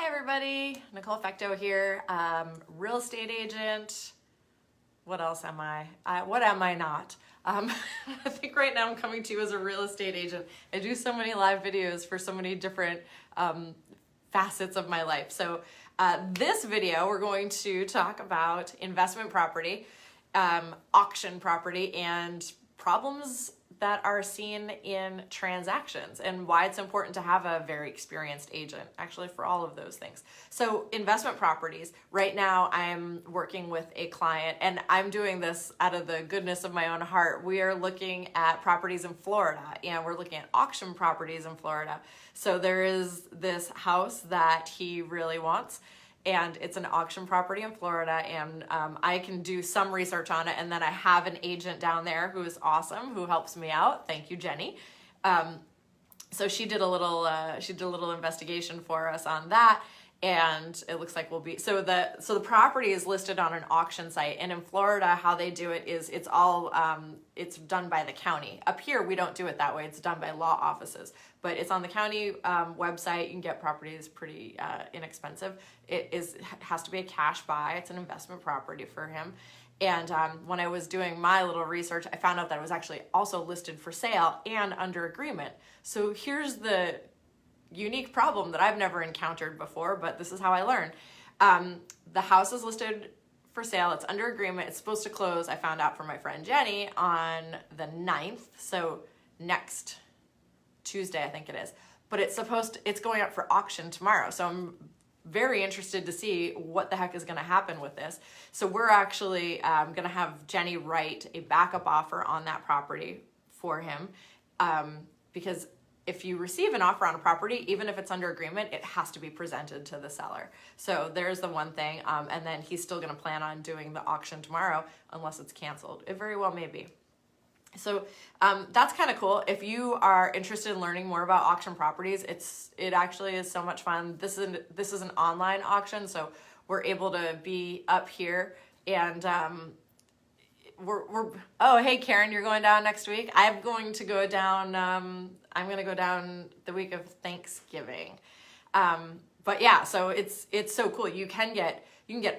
everybody, Nicholefecteau here, real estate agent. What else am I? What am I not? I think right now I'm coming to you as a real estate agent. I do so many live videos for so many different facets of my life. So this video, we're going to talk about investment property, auction property, and problems that are seen in transactions and why it's important to have a very experienced agent, actually, for all of those things. So investment properties, right now I'm working with a client and I'm doing this out of the goodness of my own heart. We are looking at properties in Florida and we're looking at auction properties in Florida. So there is this house that he really wants, and it's an auction property in Florida, and I can do some research on it, and then I have an agent down there who is awesome, who helps me out. Thank you, Jenny. So she did a little investigation for us on that, and it looks like we'll be so the property is listed on an auction site, and in Florida how they do it is it's all it's done by the county. Up here we don't do it that way. It's done by law offices, but it's on the county website. You can get properties pretty inexpensive. It has to be a cash buy. It's an investment property for him. And when I was doing my little research, I found out that it was actually also listed for sale and under agreement. So here's the unique problem that I've never encountered before, but this is how I learned. The house is listed for sale. It's under agreement. It's supposed to close, I found out from my friend Jenny, on the 9th. So next Tuesday, I think it is. But it's going up for auction tomorrow. So I'm very interested to see what the heck is going to happen with this. So we're actually going to have Jenny write a backup offer on that property for him, because if you receive an offer on a property, even if it's under agreement, it has to be presented to the seller. So there's the one thing. And then he's still going to plan on doing the auction tomorrow unless it's canceled. It very well may be. So that's kind of cool. If you are interested in learning more about auction properties, it actually is so much fun. This is an online auction, so we're able to be up here and oh, hey Karen, you're going down next week? I'm going to go down. I'm going to go down the week of Thanksgiving. But yeah, so it's so cool. You can get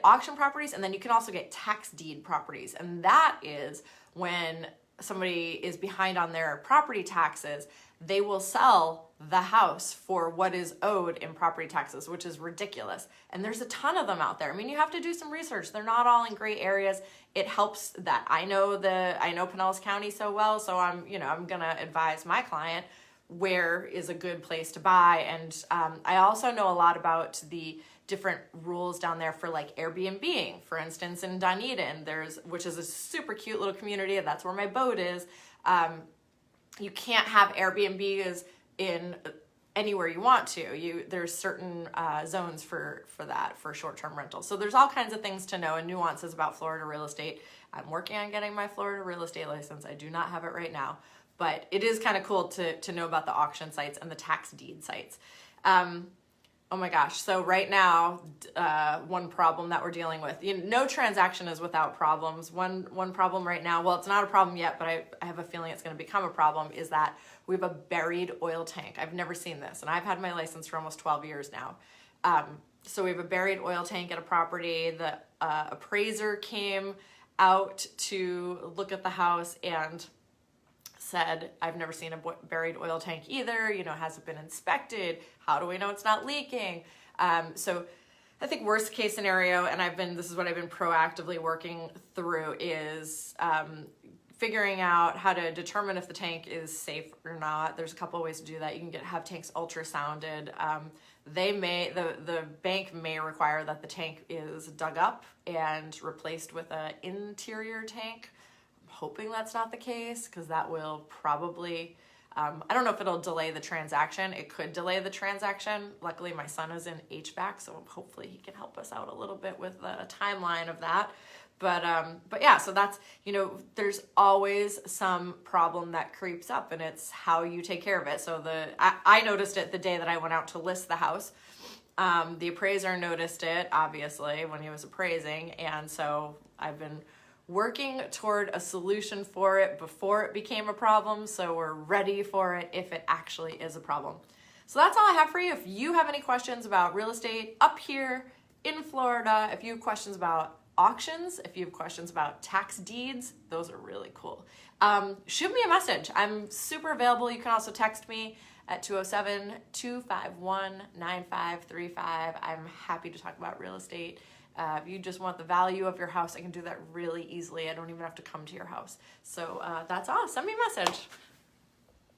auction properties, and then you can also get tax deed properties, and that is when somebody is behind on their property taxes, they will sell the house for what is owed in property taxes, which is ridiculous. And there's a ton of them out there. I mean, you have to do some research. They're not all in great areas. It helps that I know Pinellas County so well, so I'm going to advise my client where is a good place to buy. And I also know a lot about the different rules down there for like Airbnb-ing. For instance, in Dunedin, which is a super cute little community. That's where my boat is. You can't have Airbnbs in anywhere you want to. There's certain zones for that, for short-term rentals. So there's all kinds of things to know and nuances about Florida real estate. I'm working on getting my Florida real estate license. I do not have it right now, but it is kind of cool to know about the auction sites and the tax deed sites. Oh my gosh. So right now, one problem that we're dealing with, no transaction is without problems. One problem right now, well, it's not a problem yet, but I have a feeling it's going to become a problem, is that we have a buried oil tank. I've never seen this, and I've had my license for almost 12 years now. So we have a buried oil tank at a property. The appraiser came out to look at the house and said, I've never seen a buried oil tank either. Has it been inspected? How do we know it's not leaking? So I think worst case scenario, and this is what I've been proactively working through, is figuring out how to determine if the tank is safe or not. There's a couple of ways to do that. You can have tanks ultrasounded. The bank may require that the tank is dug up and replaced with an interior tank. Hoping that's not the case, because that will probably, I don't know if it'll delay the transaction. It could delay the transaction. Luckily, my son is in HVAC, so hopefully he can help us out a little bit with the timeline of that. But yeah, so that's, there's always some problem that creeps up, and it's how you take care of it. So I noticed it the day that I went out to list the house. The appraiser noticed it, obviously, when he was appraising, and so I've been working toward a solution for it before it became a problem, so we're ready for it if it actually is a problem. So that's all I have for you. If you have any questions about real estate up here in Florida, if you have questions about auctions, if you have questions about tax deeds, those are really cool. Shoot me a message. I'm super available. You can also text me at 207-251-9535. I'm happy to talk about real estate. If you just want the value of your house, I can do that really easily. I don't even have to come to your house. So that's all. Send me a message.